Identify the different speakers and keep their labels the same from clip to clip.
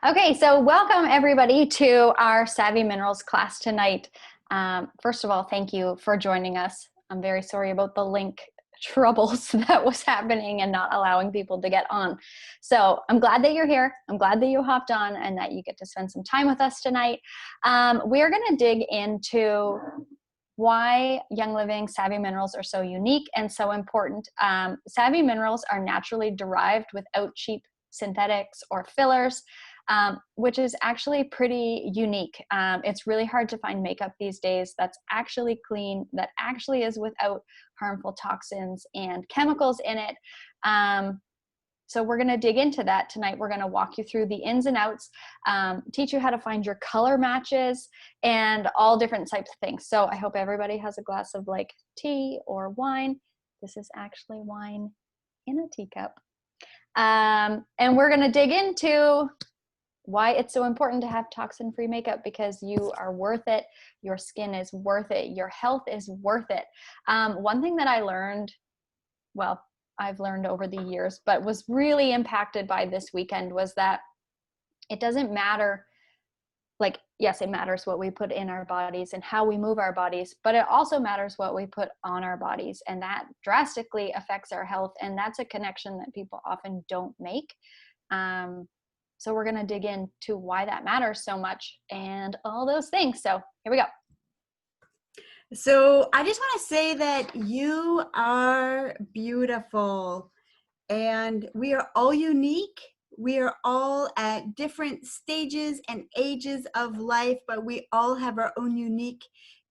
Speaker 1: Okay, so welcome everybody to our Savvy Minerals class tonight. First of all, thank you for joining us. I'm very sorry about the link troubles that was happening and not allowing people to get on. So I'm glad that you're here. I'm glad that you hopped on and that you get to spend some time with us tonight. We're going to dig into why Young Living Savvy Minerals are so unique and so important. Savvy Minerals are naturally derived without cheap synthetics or fillers, which is actually pretty unique. It's really hard to find makeup these days that's actually clean, that actually is without harmful toxins and chemicals in it. So we're going to dig into that tonight. We're going to walk you through the ins and outs, teach you how to find your color matches, and all different types of things. So I hope everybody has a glass of like tea or wine. This is actually wine in a teacup. And we're going to dig into why it's so important to have toxin-free makeup, because you are worth it. Your skin is worth it. Your health is worth it. One thing that I learned, well, I've learned over the years, but was really impacted by this weekend, was that it doesn't matter, like, yes, it matters what we put in our bodies and how we move our bodies, but it also matters what we put on our bodies. And that drastically affects our health. And that's a connection that people often don't make. So we're going to dig into why that matters so much and all those things. So here we go.
Speaker 2: So I just want to say that you are beautiful and we are all unique. We are all at different stages and ages of life, but we all have our own unique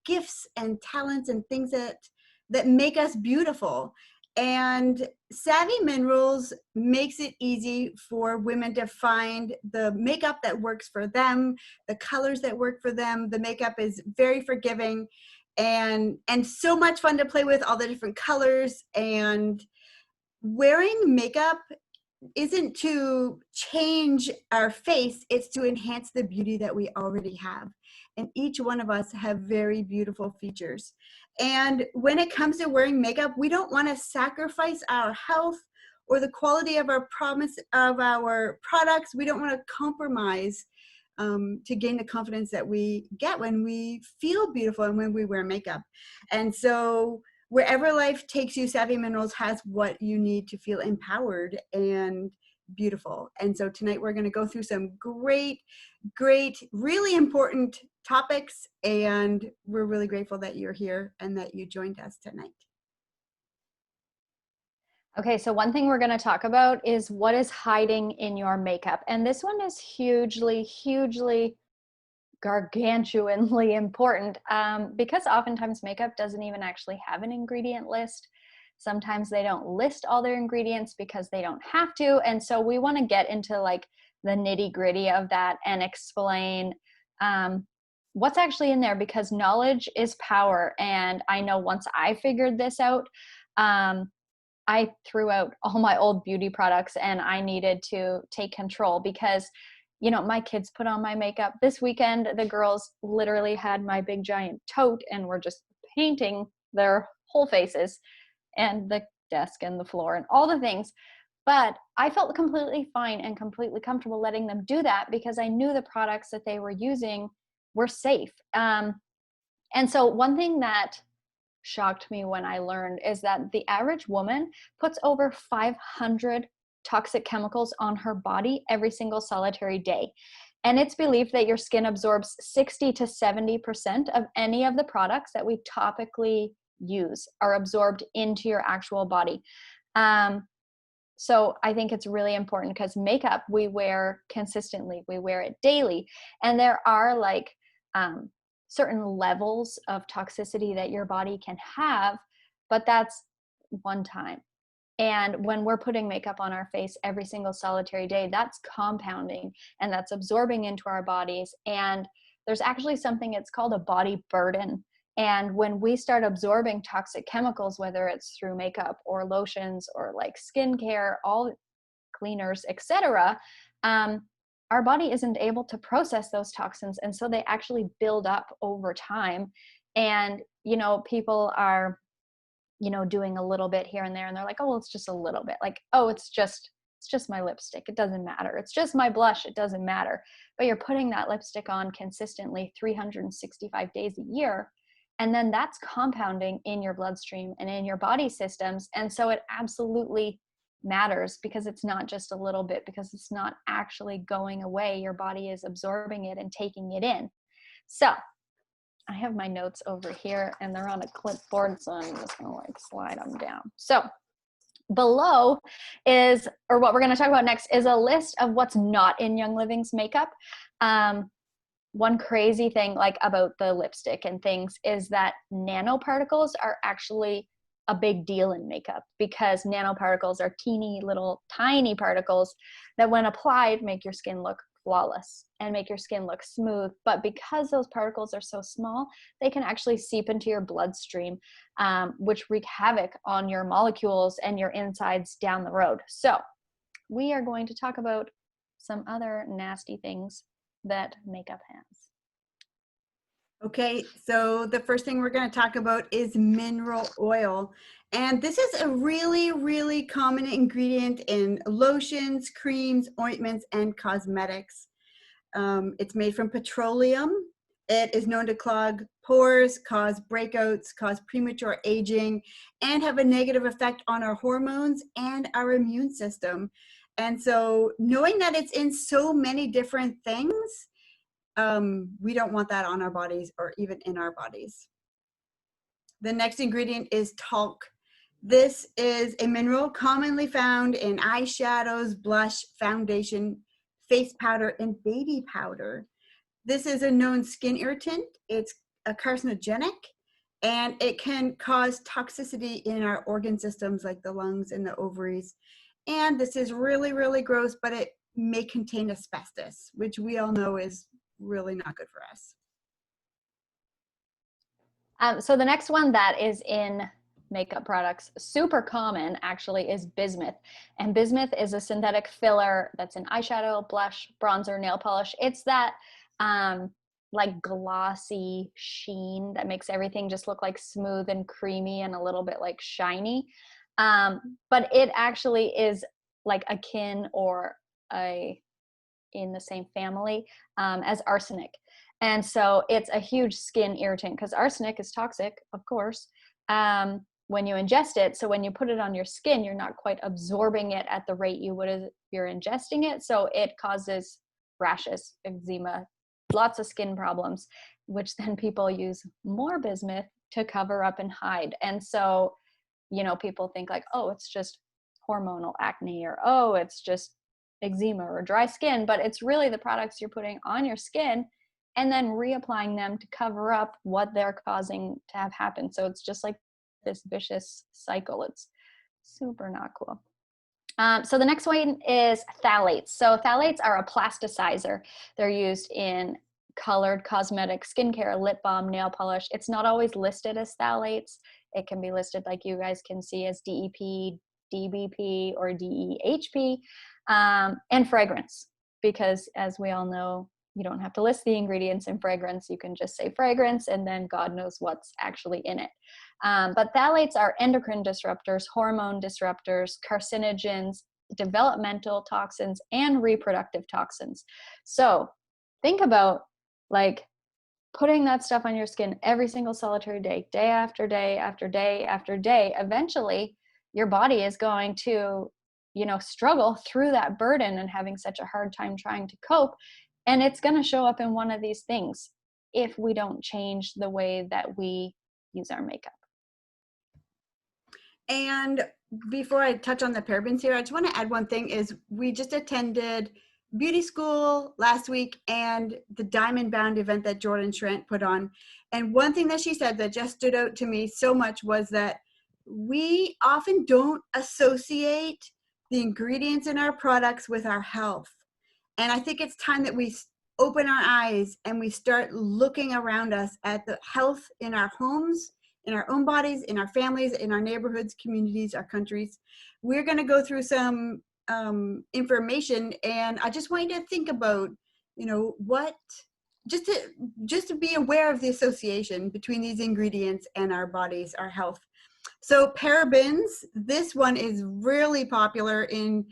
Speaker 2: gifts and talents and things that make us beautiful. And Savvy Minerals makes it easy for women to find the makeup that works for them, the colors that work for them. The makeup is very forgiving and so much fun to play with, all the different colors. And wearing makeup isn't to change our face, it's to enhance the beauty that we already have. And each one of us have very beautiful features. And when it comes to wearing makeup, we don't want to sacrifice our health or the quality of our promise of our products. We don't want to compromise to gain the confidence that we get when we feel beautiful and when we wear makeup. And so wherever life takes you, Savvy Minerals has what you need to feel empowered and beautiful. And so tonight we're going to go through some great, really important topics. And we're really grateful that you're here and that you joined us tonight.
Speaker 1: Okay, so one thing we're going to talk about is what is hiding in your makeup. And this one is hugely, gargantuanly important, because oftentimes makeup doesn't even actually have an ingredient list. Sometimes they don't list all their ingredients because they don't have to. And so we want to get into like the nitty-gritty of that and explain what's actually in there, because knowledge is power. And I know once I figured this out, I threw out all my old beauty products and I needed to take control, because you know, my kids put on my makeup. This weekend, the girls literally had my big giant tote and were just painting their whole faces and the desk and the floor and all the things. But I felt completely fine and completely comfortable letting them do that, because I knew the products that they were using were safe. And so one thing that shocked me when I learned is that the average woman puts over 500 toxic chemicals on her body every single solitary day. And it's believed that your skin absorbs 60 to 70% of any of the products that we topically use are absorbed into your actual body. So I think it's really important, because makeup we wear consistently, we wear it daily. And there are like certain levels of toxicity that your body can have, but that's one time. And when we're putting makeup on our face every single solitary day, that's compounding and that's absorbing into our bodies. And there's actually something, it's called a body burden. And when we start absorbing toxic chemicals, whether it's through makeup or lotions or like skincare, all cleaners, etc., our body isn't able to process those toxins. And so they actually build up over time. And, you know, people are, you know, doing a little bit here and there, and they're like, oh, well, it's just a little bit. Like, oh, it's it's just my lipstick, it doesn't matter. It's just my blush, it doesn't matter. But you're putting that lipstick on consistently 365 days a year. And then that's compounding in your bloodstream and in your body systems. And so it absolutely matters, because it's not just a little bit, because it's not actually going away. Your body is absorbing it and taking it in. So I have my notes over here and they're on a clipboard, so I'm just gonna like slide them down. So below is, or what we're gonna talk about next, is a list of what's not in Young Living's makeup. One crazy thing like about the lipstick and things is that nanoparticles are actually a big deal in makeup, because nanoparticles are teeny little tiny particles that when applied make your skin look flawless and make your skin look smooth. But because those particles are so small, they can actually seep into your bloodstream, which wreak havoc on your molecules and your insides down the road. So we are going to talk about some other nasty things that makeup has.
Speaker 2: Okay, so the first thing we're going to talk about is mineral oil. And this is a really, really common ingredient in lotions, creams, ointments, and cosmetics. It's made from petroleum. It is known to clog pores, cause breakouts, cause premature aging, and have a negative effect on our hormones and our immune system. And so knowing that it's in so many different things, we don't want that on our bodies or even in our bodies. The next ingredient is talc. This is a mineral commonly found in eyeshadows, blush, foundation, face powder, and baby powder. This is a known skin irritant. It's a carcinogenic, and it can cause toxicity in our organ systems like the lungs and the ovaries. And this is really, really gross, but it may contain asbestos, which we all know is really not good for us.
Speaker 1: So the next one that is in makeup products, super common actually, is bismuth. And bismuth is a synthetic filler that's in eyeshadow, blush, bronzer, nail polish. It's that like glossy sheen that makes everything just look like smooth and creamy and a little bit like shiny. But it actually is like akin or in the same family as arsenic. And so it's a huge skin irritant, because arsenic is toxic, of course, when you ingest it. So when you put it on your skin, you're not quite absorbing it at the rate you would if you're ingesting it. So it causes rashes, eczema, lots of skin problems, which then people use more bismuth to cover up and hide. And so, you know, people think like, oh, it's just hormonal acne, or oh, it's just eczema or dry skin, but it's really the products you're putting on your skin and then reapplying them to cover up what they're causing to have happen. So it's just like this vicious cycle. It's super not cool. So the next one is phthalates. So phthalates are a plasticizer. They're used in colored cosmetic, skincare, lip balm, nail polish. It's not always listed as phthalates. It can be listed, like you guys can see, as DEP, DBP, or DEHP, and fragrance, because as we all know, you don't have to list the ingredients in fragrance. You can just say fragrance, and then God knows what's actually in it. But phthalates are endocrine disruptors, hormone disruptors, carcinogens, developmental toxins, and reproductive toxins. So think about like putting that stuff on your skin every single solitary day, day after day after day after day. Eventually, your body is going to, you know, struggle through that burden and having such a hard time trying to cope. And it's going to show up in one of these things if we don't change the way that we use our makeup.
Speaker 2: And before I touch on the parabens here, I just want to add one thing is we just attended beauty school last week and the Diamond Bound event that Jordan Schrant put on. And one thing that she said that just stood out to me so much was that we often don't associate the ingredients in our products with our health. And I think it's time that we open our eyes and we start looking around us at the health in our homes, in our own bodies, in our families, in our neighborhoods, communities, our countries. We're going to go through some information, and I just want you to think about, you know, what, just to be aware of the association between these ingredients and our bodies, our health. So parabens, this one is really popular in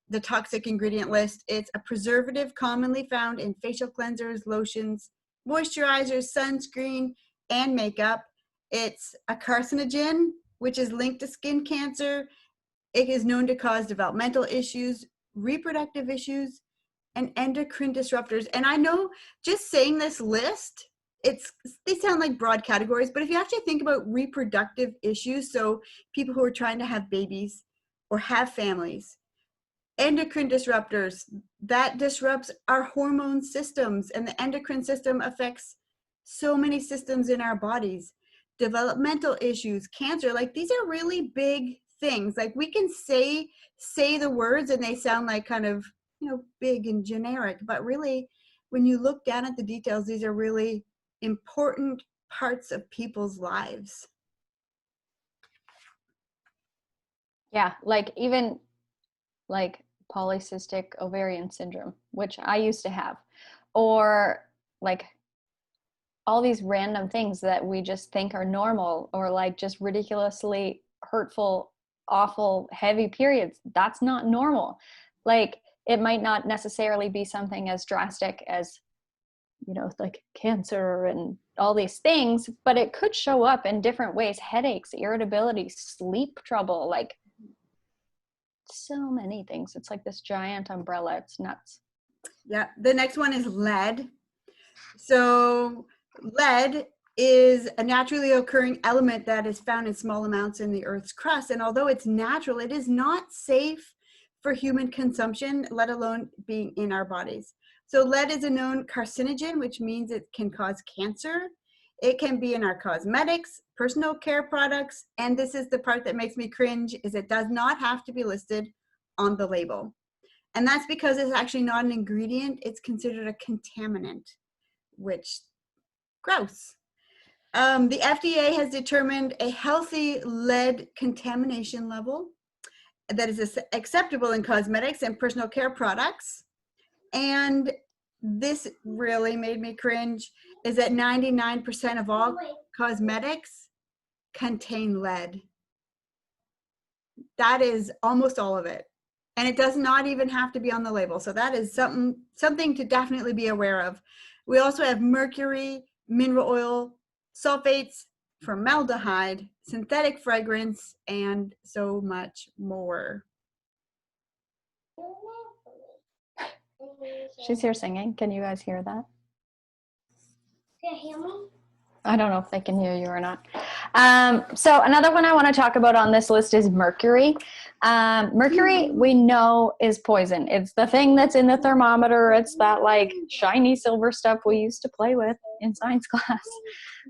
Speaker 2: the toxic ingredient list. It's a preservative commonly found in facial cleansers, lotions, moisturizers, sunscreen, and makeup. It's a carcinogen, which is linked to skin cancer. It is known to cause developmental issues, reproductive issues, and endocrine disruptors. And I know just saying this list, they sound like broad categories, but if you actually think about reproductive issues, so people who are trying to have babies or have families, endocrine disruptors, that disrupts our hormone systems, and the endocrine system affects so many systems in our bodies. Developmental issues, cancer, like these are really big things. Like we can say the words and they sound like kind of, big and generic, but really when you look down at the details, these are really important parts of people's lives.
Speaker 1: Yeah, like even like polycystic ovarian syndrome, which I used to have, or like all these random things that we just think are normal, or like just ridiculously hurtful, awful, heavy periods. That's not normal. Like it might not necessarily be something as drastic as, like cancer and all these things, but it could show up in different ways: headaches, irritability, sleep trouble, like so many things. It's like this giant umbrella. It's nuts.
Speaker 2: Yeah. The next one is lead. So lead is a naturally occurring element that is found in small amounts in the Earth's crust. And although it's natural, it is not safe for human consumption, let alone being in our bodies. So lead is a known carcinogen, which means it can cause cancer. It can be in our cosmetics, personal care products, and this is the part that makes me cringe, is it does not have to be listed on the label. And that's because it's actually not an ingredient, it's considered a contaminant, which, gross. The FDA has determined a healthy lead contamination level that is acceptable in cosmetics and personal care products. And this really made me cringe, is that 99% of all cosmetics contain lead. That is almost all of it. And it does not even have to be on the label. So that is something to definitely be aware of. We also have mercury, mineral oil, sulfates, formaldehyde, synthetic fragrance, and so much more.
Speaker 1: She's here singing. Can you guys hear that?
Speaker 3: Can you hear me?
Speaker 1: I don't know if they can hear you or not. So another one I want to talk about on this list is mercury. Mercury, we know, is poison. It's the thing that's in the thermometer. It's that like shiny silver stuff we used to play with in science class.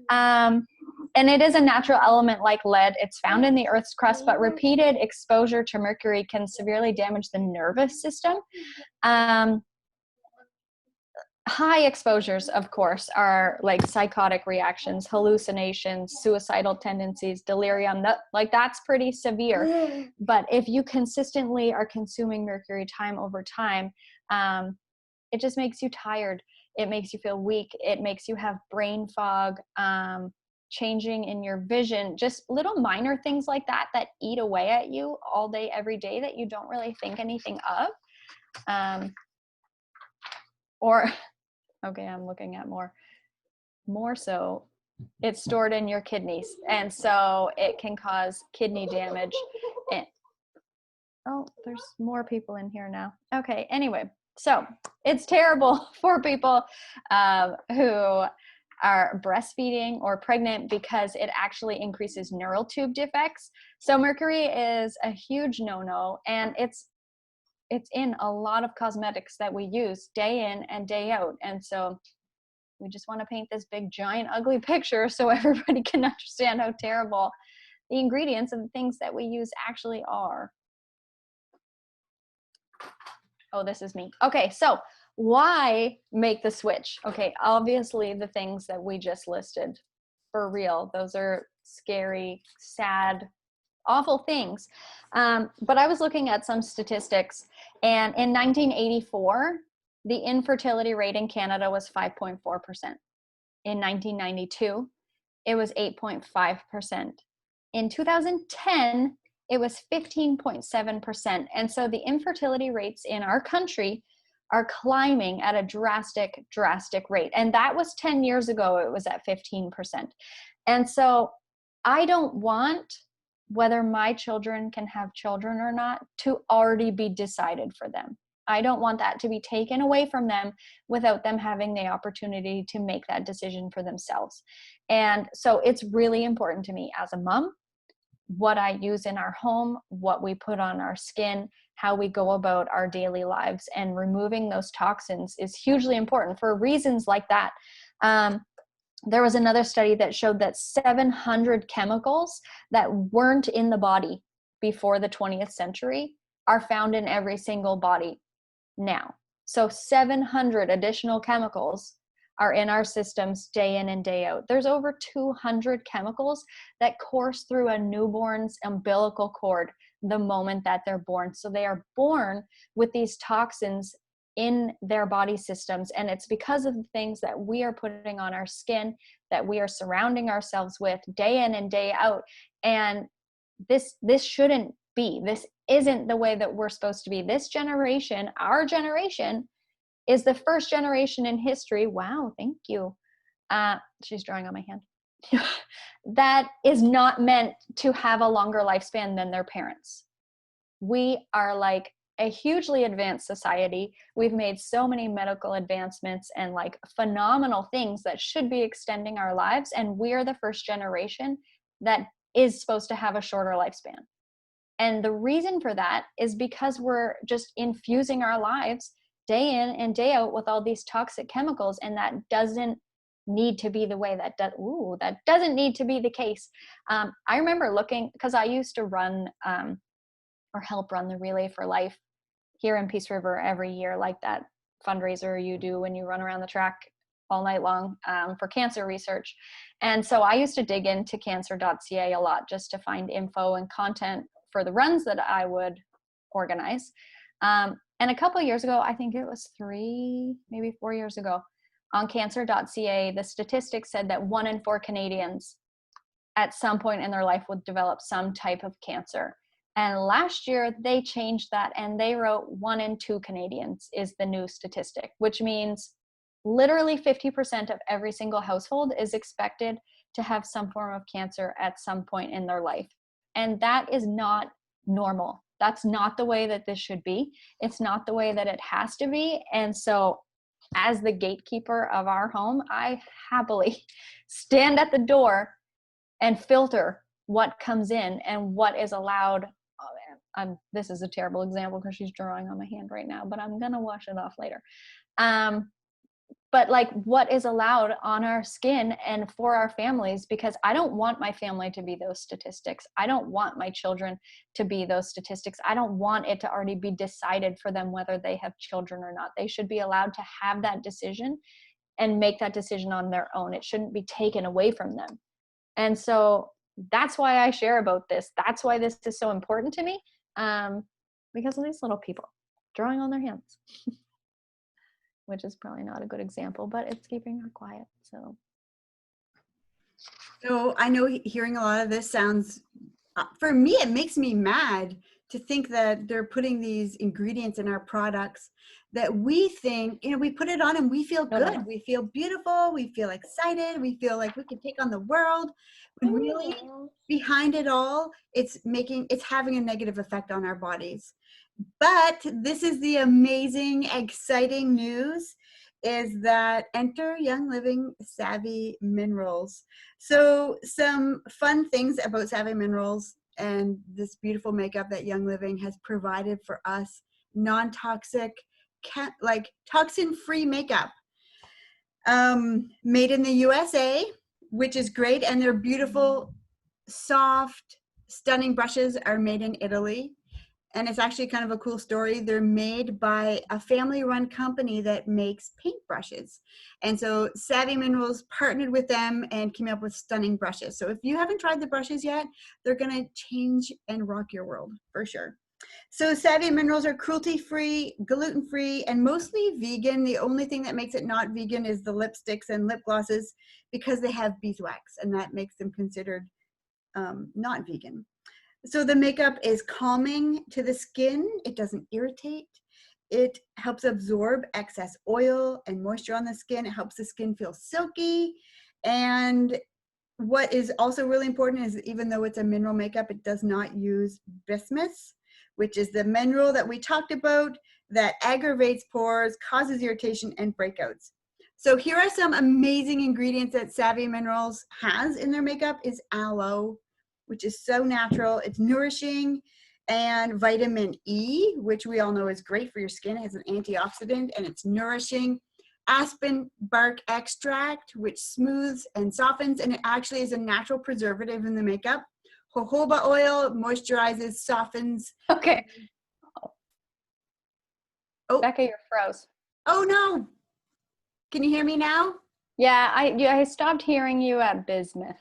Speaker 1: And it is a natural element like lead. It's found in the Earth's crust, but repeated exposure to mercury can severely damage the nervous system. High exposures, of course, are like psychotic reactions, hallucinations, suicidal tendencies, delirium. That's pretty severe. But if you consistently are consuming mercury time over time, it just makes you tired. It makes you feel weak. It makes you have brain fog, changing in your vision, just little minor things like that that eat away at you all day, every day, that you don't really think anything of. Or okay, I'm looking at more so it's stored in your kidneys, and so it can cause kidney damage. And oh, there's more people in here now. Okay, anyway, so it's terrible for people who are breastfeeding or pregnant because it actually increases neural tube defects. So mercury is a huge no-no, and it's in a lot of cosmetics that we use day in and day out. And so we just want to paint this big, giant, ugly picture so everybody can understand how terrible the ingredients of the things that we use actually are. Oh, this is me. Okay, so why make the switch? Okay, obviously the things that we just listed, for real, those are scary, sad, awful things. But I was looking at some statistics, and in 1984, the infertility rate in Canada was 5.4%. In 1992, it was 8.5%. In 2010, it was 15.7%. And so the infertility rates in our country are climbing at a drastic rate. And that was 10 years ago, it was at 15%. And so I don't want whether my children can have children or not to already be decided for them. I don't want that to be taken away from them without them having the opportunity to make that decision for themselves. And so it's really important to me as a mom, what I use in our home, what we put on our skin, how we go about our daily lives, and removing those toxins is hugely important for reasons like that. There was another study that showed that 700 chemicals that weren't in the body before the 20th century are found in every single body now. So 700 additional chemicals are in our systems day in and day out. There's over 200 chemicals that course through a newborn's umbilical cord the moment that they're born. So they are born with these toxins in their body systems. And it's because of the things that we are putting on our skin, that we are surrounding ourselves with day in and day out. And this shouldn't be. This isn't the way that we're supposed to be. This generation, our generation, is the first generation in history. Wow, thank you. She's drawing on my hand. That is not meant to have a longer lifespan than their parents. We are like a hugely advanced society. We've made so many medical advancements and like phenomenal things that should be extending our lives. And we are the first generation that is supposed to have a shorter lifespan. And the reason for that is because we're just infusing our lives day in and day out with all these toxic chemicals. And that doesn't need to be the way that doesn't need to be the case. I remember looking, because I used to run or help run the Relay for Life here in Peace River every year, like that fundraiser you do when you run around the track all night long for cancer research. And so I used to dig into cancer.ca a lot just to find info and content for the runs that I would organize. And a couple of years ago, I think it was 3, maybe 4 years ago, on cancer.ca, the statistics said that 1 in 4 Canadians at some point in their life would develop some type of cancer. And last year they changed that and they wrote 1 in 2 Canadians is the new statistic, which means literally 50% of every single household is expected to have some form of cancer at some point in their life. And that is not normal. That's not the way that this should be. It's not the way that it has to be. And so as the gatekeeper of our home, I happily stand at the door and filter what comes in and what is allowed. This is a terrible example because she's drawing on my hand right now, but I'm going to wash it off later. But like what is allowed on our skin and for our families, because I don't want my family to be those statistics. I don't want my children to be those statistics. I don't want it to already be decided for them whether they have children or not. They should be allowed to have that decision and make that decision on their own. It shouldn't be taken away from them. And so that's why I share about this. That's why this is so important to me, because of these little people drawing on their hands. Which is probably not a good example, but it's keeping her quiet. So
Speaker 2: I know hearing a lot of this sounds, for me, it makes me mad to think that they're putting these ingredients in our products that we think, we put it on and we feel good. No. We feel beautiful. We feel excited. We feel like we can take on the world. When really behind it all, it's having a negative effect on our bodies. But this is the amazing, exciting news is that enter Young Living Savvy Minerals. So some fun things about Savvy Minerals and this beautiful makeup that Young Living has provided for us, non-toxic, like toxin-free makeup, made in the USA, which is great. And their beautiful, soft, stunning brushes are made in Italy. And it's actually kind of a cool story. They're made by a family-run company that makes paintbrushes. And so Savvy Minerals partnered with them and came up with stunning brushes. So if you haven't tried the brushes yet, they're gonna change and rock your world for sure. So Savvy Minerals are cruelty-free, gluten-free, and mostly vegan. The only thing that makes it not vegan is the lipsticks and lip glosses because they have beeswax, and that makes them considered not vegan. So the makeup is calming to the skin. It doesn't irritate. It helps absorb excess oil and moisture on the skin. It helps the skin feel silky. And what is also really important is even though it's a mineral makeup, it does not use bismuth, which is the mineral that we talked about that aggravates pores, causes irritation, and breakouts. So here are some amazing ingredients that Savvy Minerals has in their makeup is aloe, which is so natural. It's nourishing, and vitamin E, which we all know is great for your skin. It has an antioxidant and it's nourishing. Aspen bark extract, which smooths and softens, and it actually is a natural preservative in the makeup. Jojoba oil moisturizes, softens.
Speaker 1: Okay.
Speaker 2: Oh,
Speaker 1: Becca, you're froze.
Speaker 2: oh no. Can you hear me now?
Speaker 1: Yeah, I stopped hearing you at bismuth.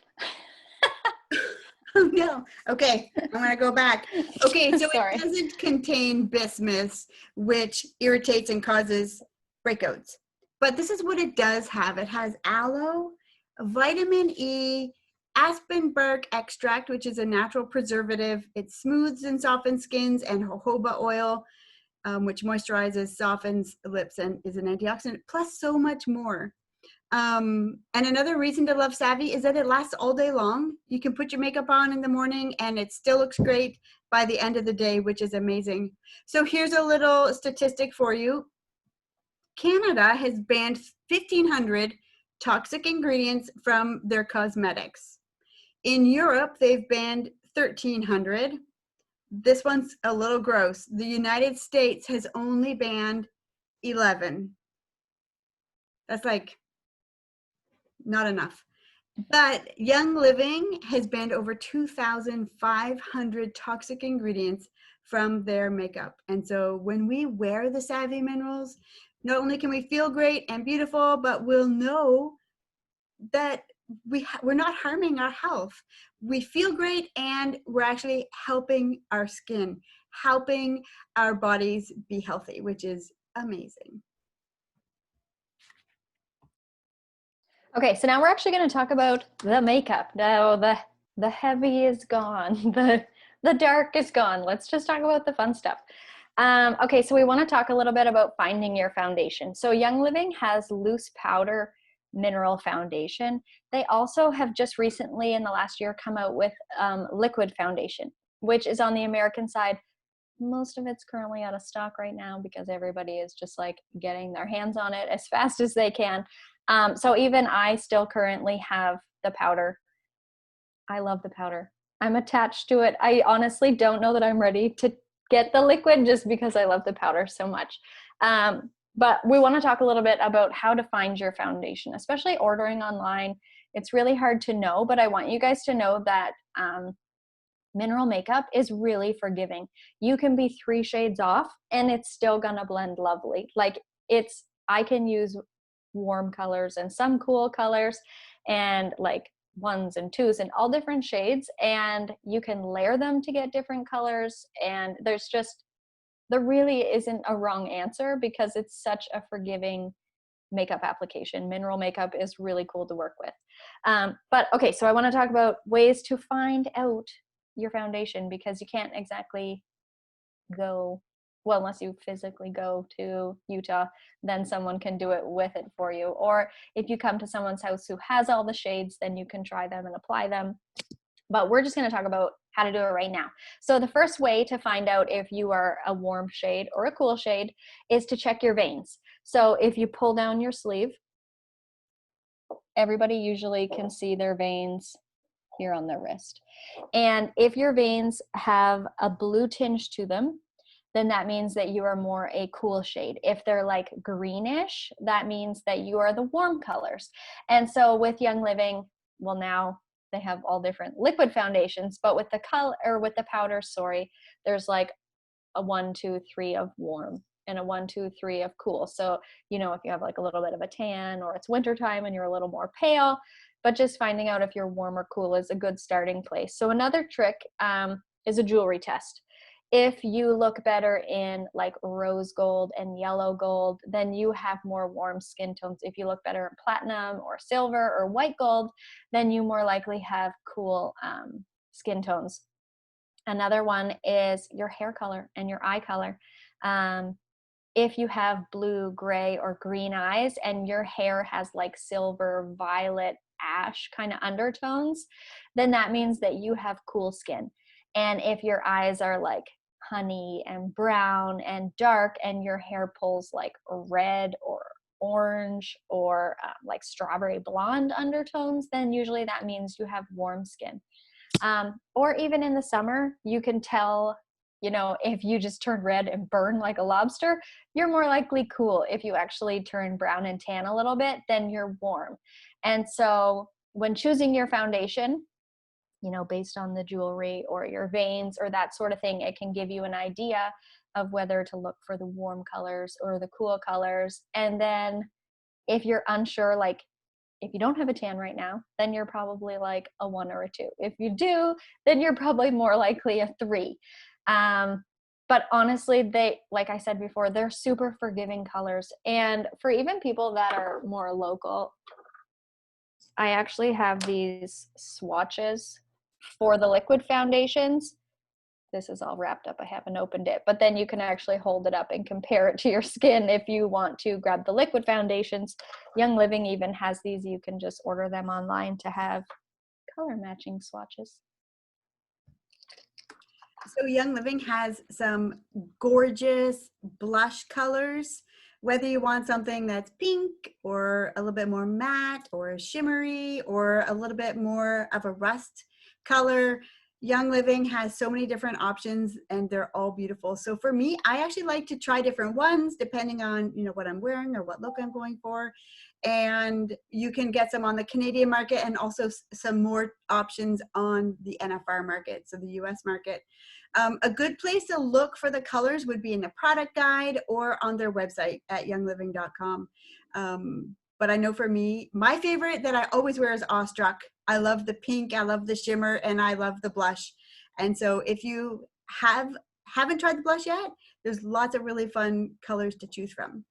Speaker 2: Oh no. Okay, I'm gonna go back. Okay, so
Speaker 1: Sorry.
Speaker 2: it doesn't contain bismuth, which irritates and causes breakouts. But this is what it does have. It has aloe, vitamin E, aspen bark extract, which is a natural preservative. It smooths and softens skins, and jojoba oil, which moisturizes, softens lips, and is an antioxidant, plus so much more. And another reason to love Savvy is that it lasts all day long. You can put your makeup on in the morning and it still looks great by the end of the day, which is amazing. So here's a little statistic for you. Canada has banned 1,500 toxic ingredients from their cosmetics. In Europe, they've banned 1,300. This one's a little gross. The United States has only banned 11. That's like not enough. But Young Living has banned over 2,500 toxic ingredients from their makeup. And so when we wear the Savvy Minerals, not only can we feel great and beautiful, but we'll know that we're not harming our health. We feel great and we're actually helping our skin, helping our bodies be healthy, which is amazing.
Speaker 1: Okay, so now we're actually going to talk about the makeup. Now the heavy is gone, the dark is gone. Let's just talk about the fun stuff. Okay, so we want to talk a little bit about finding your foundation. So Young Living has loose powder mineral foundation. They also have just recently in the last year come out with liquid foundation, which is on the American side. Most of it's currently out of stock right now because everybody is just like getting their hands on it as fast as they can. So even I still currently have the powder. I love the powder. I'm attached to it. I honestly don't know that I'm ready to get the liquid just because I love the powder so much. But we want to talk a little bit about how to find your foundation, especially ordering online. It's really hard to know, but I want you guys to know that mineral makeup is really forgiving. You can be 3 shades off and it's still gonna blend lovely. Like I can use warm colors and some cool colors and like 1s and 2s and all different shades, and you can layer them to get different colors, and there really isn't a wrong answer because it's such a forgiving makeup application. Mineral makeup is really cool to work with. But okay, so I want to talk about ways to find out your foundation because you can't exactly go, well, unless you physically go to Utah, then someone can do it with it for you. Or if you come to someone's house who has all the shades, then you can try them and apply them. But we're just going to talk about how to do it right now. So the first way to find out if you are a warm shade or a cool shade is to check your veins. So if you pull down your sleeve, everybody usually can see their veins here on their wrist. And if your veins have a blue tinge to them, then that means that you are more a cool shade. If they're like greenish, that means that you are the warm colors. And so with Young Living, well, now they have all different liquid foundations, but with the color or with the powder, there's like a 1, 2, 3 of warm and a 1, 2, 3 of cool. So, if you have like a little bit of a tan or it's wintertime and you're a little more pale, but just finding out if you're warm or cool is a good starting place. So another trick is a jewelry test. If you look better in like rose gold and yellow gold, then you have more warm skin tones. If you look better in platinum or silver or white gold, then you more likely have cool skin tones. Another one is your hair color and your eye color. If you have blue, gray, or green eyes and your hair has like silver, violet, ash kind of undertones, then that means that you have cool skin. And if your eyes are like honey and brown and dark and your hair pulls like red or orange or like strawberry blonde undertones, then usually that means you have warm skin. Or even in the summer, you can tell, if you just turn red and burn like a lobster, you're more likely cool. If you actually turn brown and tan a little bit, then you're warm. And so when choosing your foundation, based on the jewelry or your veins or that sort of thing, it can give you an idea of whether to look for the warm colors or the cool colors. And then if you're unsure, like if you don't have a tan right now, then you're probably like a 1 or a 2. If you do, then you're probably more likely a 3. But honestly, they, like I said before, they're super forgiving colors. And for even people that are more local, I actually have these swatches for the liquid foundations. This is all wrapped up. I haven't opened it, but then you can actually hold it up and compare it to your skin if you want to grab the liquid foundations. Young Living even has these. You can just order them online to have color matching swatches.
Speaker 2: So Young Living has some gorgeous blush colors, whether you want something that's pink or a little bit more matte or shimmery or a little bit more of a rust color. Young Living has so many different options and they're all beautiful. So for me, I actually like to try different ones depending on, what I'm wearing or what look I'm going for. And you can get some on the Canadian market and also some more options on the NFR market, so the US market. A good place to look for the colors would be in the product guide or on their website at youngliving.com. But I know for me, my favorite that I always wear is Awestruck. I love the pink, I love the shimmer, and I love the blush. And so if you haven't tried the blush yet, there's lots of really fun colors to choose from.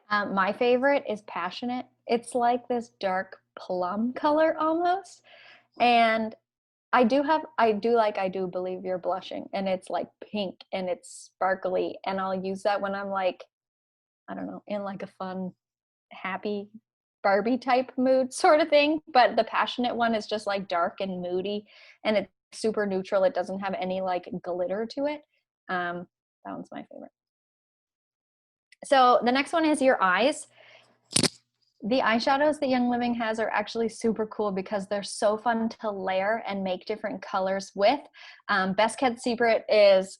Speaker 1: My favorite is Passionate. It's like this dark plum color almost. And I do believe you're blushing, and it's like pink and it's sparkly, and I'll use that when I'm like, I don't know, in like a fun, happy Barbie type mood sort of thing. But the Passionate one is just like dark and moody, and it's super neutral. It doesn't have any like glitter to it. That one's my favorite. So the next one is your eyes. The eyeshadows that Young Living has are actually super cool because they're so fun to layer and make different colors with. Best Kept Secret is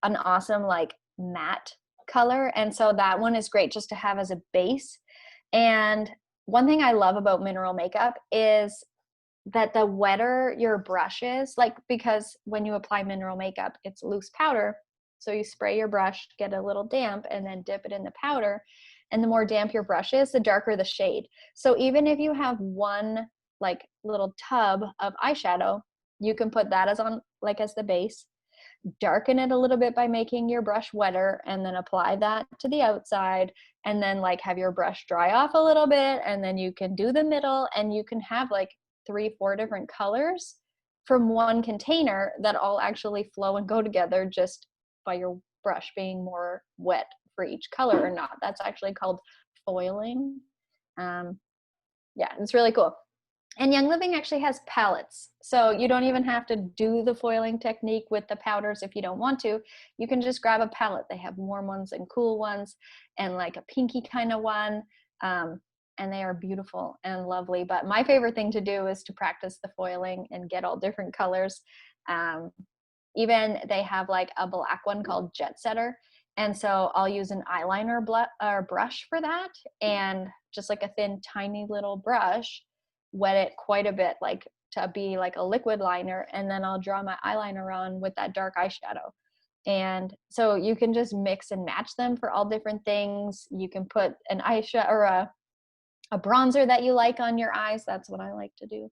Speaker 1: an awesome like matte color. And so that one is great just to have as a base. And one thing I love about mineral makeup is that the wetter your brush is, like, because when you apply mineral makeup, it's loose powder. So you spray your brush, get a little damp, and then dip it in the powder. And the more damp your brush is, the darker the shade. So even if you have one like little tub of eyeshadow, you can put that as the base, darken it a little bit by making your brush wetter, and then apply that to the outside, and then like have your brush dry off a little bit, and then you can do the middle, and you can have like 3-4 different colors from one container that all actually flow and go together just by your brush being more wet for each color or not. That's actually called foiling. Yeah, it's really cool. And Young Living actually has palettes. So you don't even have to do the foiling technique with the powders if you don't want to. You can just grab a palette. They have warm ones and cool ones and like a pinky kind of one. And they are beautiful and lovely. But my favorite thing to do is to practice the foiling and get all different colors. Even they have like a black one called Jet Setter. And so I'll use an eyeliner brush for that, and just like a thin, tiny little brush, wet it quite a bit, like to be like a liquid liner, and then I'll draw my eyeliner on with that dark eyeshadow. And so you can just mix and match them for all different things. You can put an eyeshadow or a bronzer that you like on your eyes. That's what I like to do.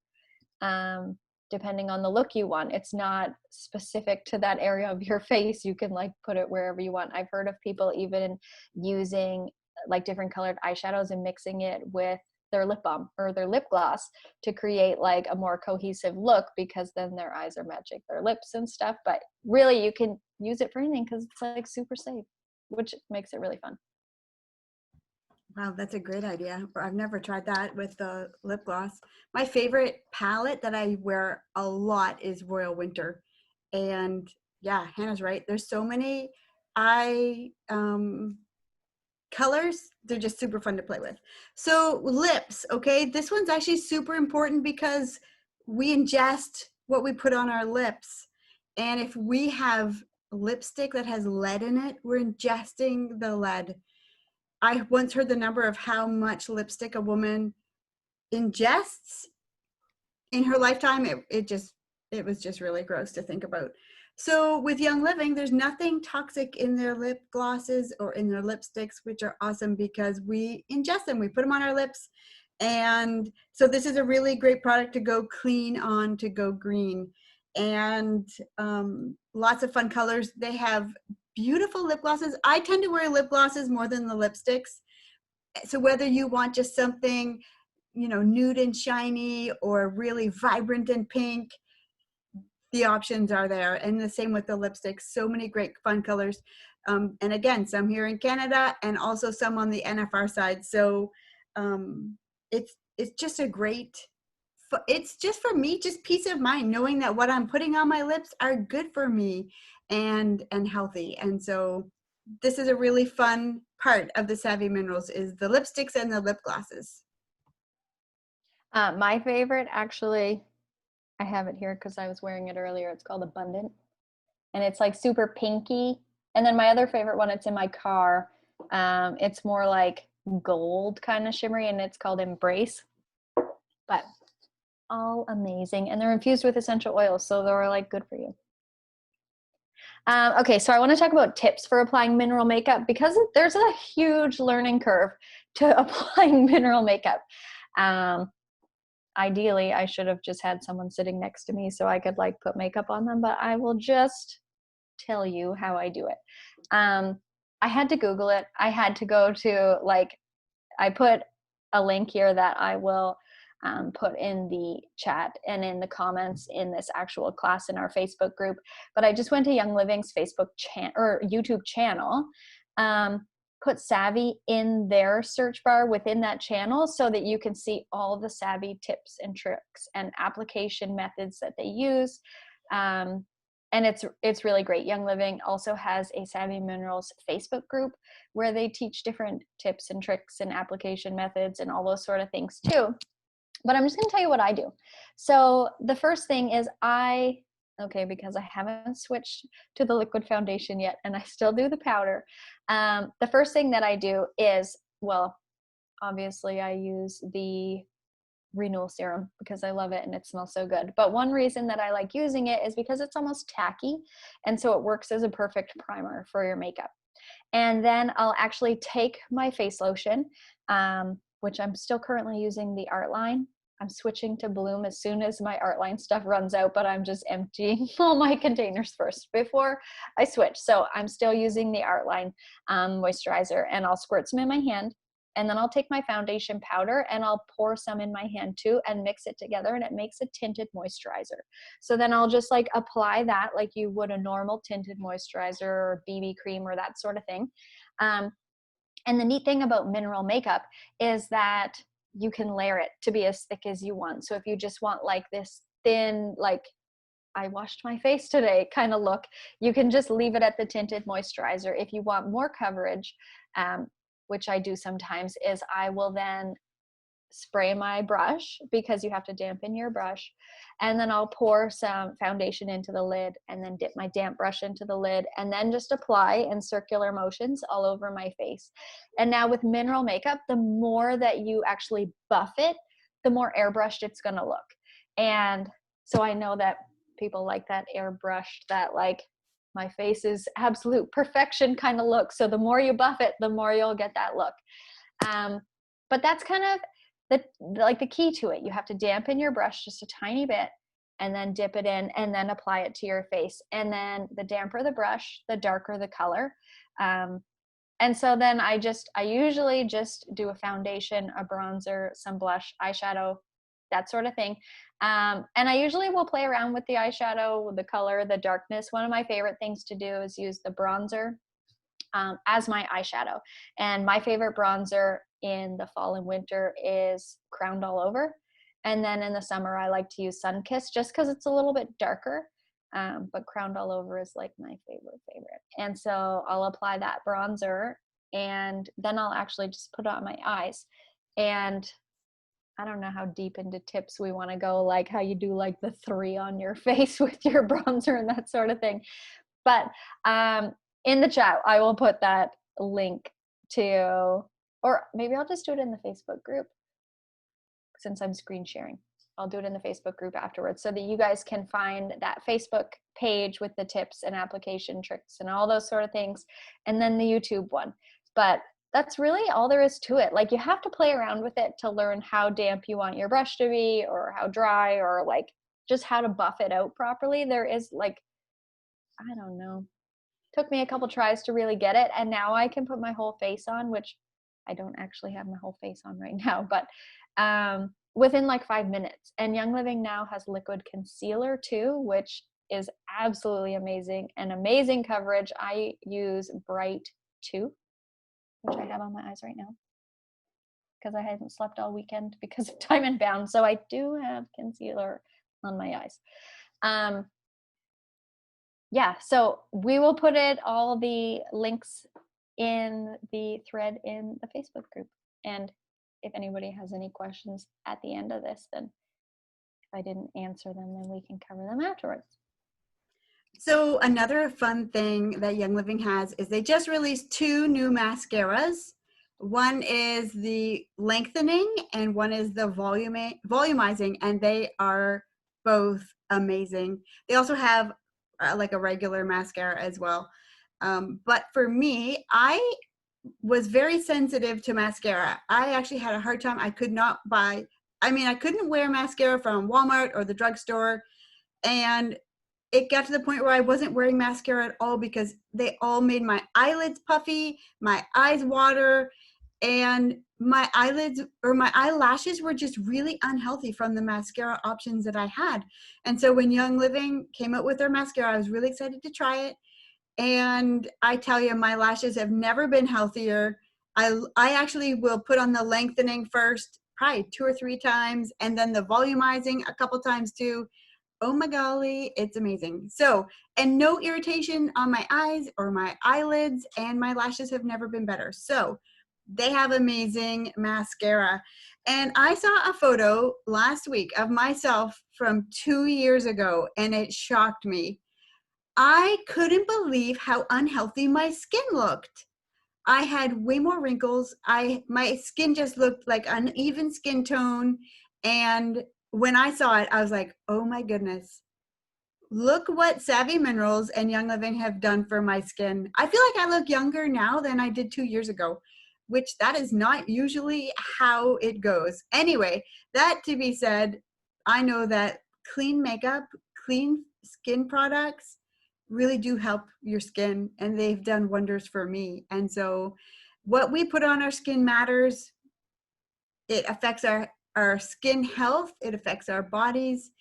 Speaker 1: Depending on the look you want. It's not specific to that area of your face. You can like put it wherever you want. I've heard of people even using like different colored eyeshadows and mixing it with their lip balm or their lip gloss to create like a more cohesive look, because then their eyes are matching their lips and stuff. But really you can use it for anything because it's like super safe, which makes it really fun.
Speaker 2: Wow, that's a great idea. I've never tried that with the lip gloss. My favorite palette that I wear a lot is Royal Winter. And yeah, Hannah's right. There's so many eye colors. They're just super fun to play with. So lips, okay? This one's actually super important because we ingest what we put on our lips. And if we have lipstick that has lead in it, we're ingesting the lead. I once heard the number of how much lipstick a woman ingests in her lifetime. It was just really gross to think about. So with Young Living, there's nothing toxic in their lip glosses or in their lipsticks, which are awesome because we ingest them. We put them on our lips. And so this is a really great product to go clean on, to go green. And lots of fun colors. They have beautiful lip glosses. I tend to wear lip glosses more than the lipsticks. So whether you want just something, nude and shiny or really vibrant and pink, the options are there. And the same with the lipsticks. So many great fun colors. And again, some here in Canada and also some on the NFR side. So it's just a great, it's just for me, just peace of mind, knowing that what I'm putting on my lips are good for me and healthy. And so this is a really fun part of the Savvy Minerals is the lipsticks and the lip glosses.
Speaker 1: My favorite, actually, I have it here because I was wearing it earlier. It's called Abundant, and it's like super pinky. And then my other favorite one, it's in my car. It's more like gold kind of shimmery, and it's called Embrace. But all amazing, and they're infused with essential oils, so they're like good for you. Okay, so I want to talk about tips for applying mineral makeup because there's a huge learning curve to applying mineral makeup. Ideally, I should have just had someone sitting next to me so I could like put makeup on them, but I will just tell you how I do it. I had to Google it. I had to go to I put a link here that I will put in the chat and in the comments in this actual class in our Facebook group. But I just went to Young Living's Facebook or YouTube channel, put Savvy in their search bar within that channel so that you can see all the Savvy tips and tricks and application methods that they use. And it's really great. Young Living also has a Savvy Minerals Facebook group where they teach different tips and tricks and application methods and all those sort of things too. But I'm just going to tell you what I do. So the first thing is because I haven't switched to the liquid foundation yet and I still do the powder. The first thing that I do is, obviously I use the renewal serum because I love it and it smells so good. But one reason that I like using it is because it's almost tacky. And so it works as a perfect primer for your makeup. And then I'll actually take my face lotion, which I'm still currently using the Artline. I'm switching to Bloom as soon as my Artline stuff runs out, but I'm just emptying all my containers first before I switch. So I'm still using the Artline moisturizer, and I'll squirt some in my hand. And then I'll take my foundation powder and I'll pour some in my hand too and mix it together, and it makes a tinted moisturizer. So then I'll just apply that like you would a normal tinted moisturizer or BB cream or that sort of thing. And the neat thing about mineral makeup is that you can layer it to be as thick as you want. So if you just want this thin, I washed my face today kind of look, you can just leave it at the tinted moisturizer. If you want more coverage, which I do sometimes, is I will then spray my brush because you have to dampen your brush, and then I'll pour some foundation into the lid and then dip my damp brush into the lid and then just apply in circular motions all over my face. And now with mineral makeup, the more that you actually buff it, the more airbrushed it's going to look. And so I know that people like that airbrushed, that my face is absolute perfection kind of look. So the more you buff it, the more you'll get that look. But that's kind of the key to it. You have to dampen your brush just a tiny bit and then dip it in and then apply it to your face. And then the damper the brush, the darker the color. And so then I usually just do a foundation, a bronzer, some blush, eyeshadow, that sort of thing. And I usually will play around with the eyeshadow, the color, the darkness. One of my favorite things to do is use the bronzer as my eyeshadow. And my favorite bronzer in the fall and winter is Crowned All Over. And then in the summer, I like to use Sunkissed just because it's a little bit darker. But Crowned All Over is like my favorite. And so I'll apply that bronzer and then I'll actually just put it on my eyes. And I don't know how deep into tips we want to go, like how you do like the 3 on your face with your bronzer and that sort of thing. But in the chat, I will put that link to, or maybe I'll just do it in the Facebook group since I'm screen sharing. I'll do it in the Facebook group afterwards so that you guys can find that Facebook page with the tips and application tricks and all those sort of things, and then the YouTube one. But that's really all there is to it. Like, you have to play around with it to learn how damp you want your brush to be, or how dry, or like just how to buff it out properly. There is like, I don't know, took me a couple tries to really get it, and now I can put my whole face on, which I don't actually have my whole face on right now, but within like 5 minutes. And Young Living now has liquid concealer too, which is absolutely amazing, and amazing coverage. I use Bright 2, which I have on my eyes right now because I haven't slept all weekend because of time and bound. So I do have concealer on my eyes. Yeah, so we will put all the links in the thread in the Facebook group. And if anybody has any questions at the end of this, then if I didn't answer them, then we can cover them afterwards.
Speaker 2: So another fun thing that Young Living has is they just released 2 new mascaras. One is the lengthening and one is the volumizing, and they are both amazing. They also have like a regular mascara as well. But for me, I was very sensitive to mascara. I actually had a hard time. I couldn't wear mascara from Walmart or the drugstore. And it got to the point where I wasn't wearing mascara at all because they all made my eyelids puffy, my eyes water, and my eyelids or my eyelashes were just really unhealthy from the mascara options that I had. And so when Young Living came out with their mascara, I was really excited to try it. And I tell you, my lashes have never been healthier. I actually will put on the lengthening first, probably 2 or 3 times, and then the volumizing a couple times too. Oh my golly, it's amazing. So, and no irritation on my eyes or my eyelids, and my lashes have never been better. So they have amazing mascara. And I saw a photo last week of myself from 2 years ago, and it shocked me. I couldn't believe how unhealthy my skin looked. I had way more wrinkles. My skin just looked like uneven skin tone. And when I saw it, I was like, oh my goodness, look what Savvy Minerals and Young Living have done for my skin. I feel like I look younger now than I did 2 years ago, which that is not usually how it goes. Anyway, that to be said, I know that clean makeup, clean skin products really do help your skin, and they've done wonders for me. And so what we put on our skin matters. It affects our skin health, it affects our bodies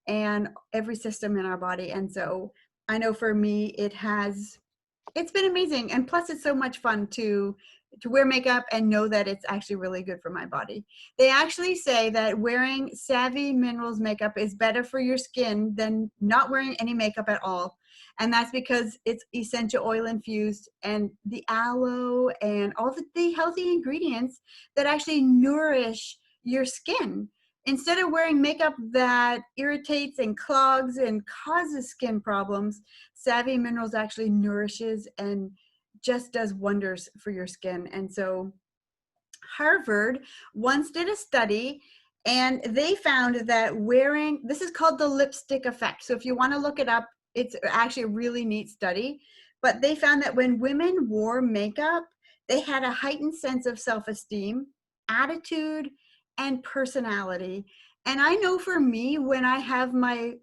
Speaker 2: and every system in our body. And so I know for me, it's been amazing. And plus it's so much fun to wear makeup and know that it's actually really good for my body. They actually say that wearing Savvy Minerals makeup is better for your skin than not wearing any makeup at all. And that's because it's essential oil infused, and the aloe and all the healthy ingredients that actually nourish your skin. Instead of wearing makeup that irritates and clogs and causes skin problems, Savvy Minerals actually nourishes and just does wonders for your skin. And so Harvard once did a study, and they found that this is called the lipstick effect. So if you want to look it up, it's actually a really neat study. But they found that when women wore makeup, they had a heightened sense of self-esteem, attitude, and personality. And I know for me, when I have my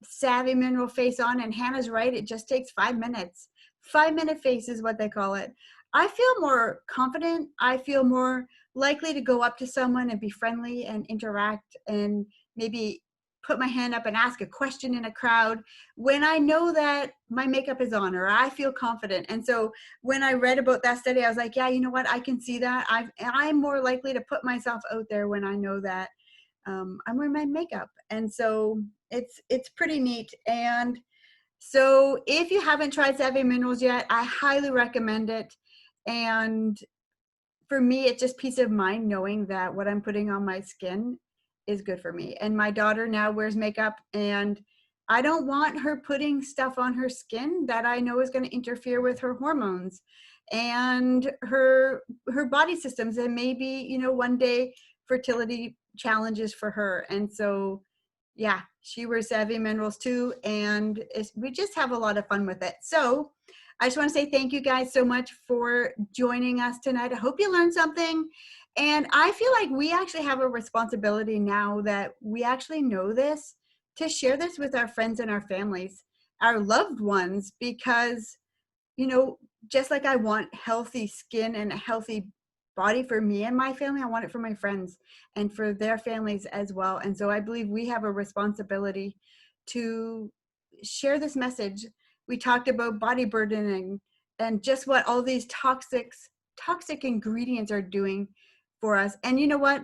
Speaker 2: Savvy Mineral face on, and Hannah's right, it just takes 5 minutes. 5-minute face is what they call it. I feel more confident. I feel more likely to go up to someone and be friendly and interact and maybe put my hand up and ask a question in a crowd when I know that my makeup is on or I feel confident. And so when I read about that study, I was like, yeah, you know what? I can see that. I'm more likely to put myself out there when I know that I'm wearing my makeup. And so it's pretty neat. And so if you haven't tried Savvy Minerals yet, I highly recommend it. And for me, it's just peace of mind knowing that what I'm putting on my skin is good for me. And my daughter now wears makeup, and I don't want her putting stuff on her skin that I know is going to interfere with her hormones and her body systems, and maybe, you know, one day fertility challenges for her. And so yeah, she wears Savvy Minerals too, and we just have a lot of fun with it. So I just want to say thank you guys so much for joining us tonight. I hope you learned something. And I feel like we actually have a responsibility now that we actually know this, to share this with our friends and our families, our loved ones, because, you know, just like I want healthy skin and a healthy body for me and my family, I want it for my friends and for their families as well. And so I believe we have a responsibility to share this message. We talked about body burdening and just what all these toxic ingredients are doing for us. And you know what?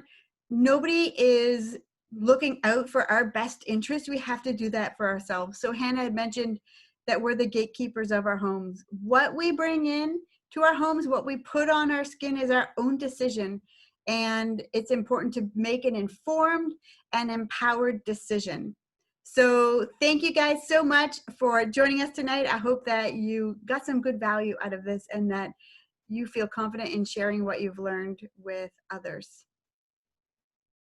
Speaker 2: Nobody is looking out for our best interest. We have to do that for ourselves. So Hannah had mentioned that we're the gatekeepers of our homes. What we bring in to our homes, what we put on our skin is our own decision. And it's important to make an informed and empowered decision. So thank you guys so much for joining us tonight. I hope that you got some good value out of this and that you feel confident in sharing what you've learned with others.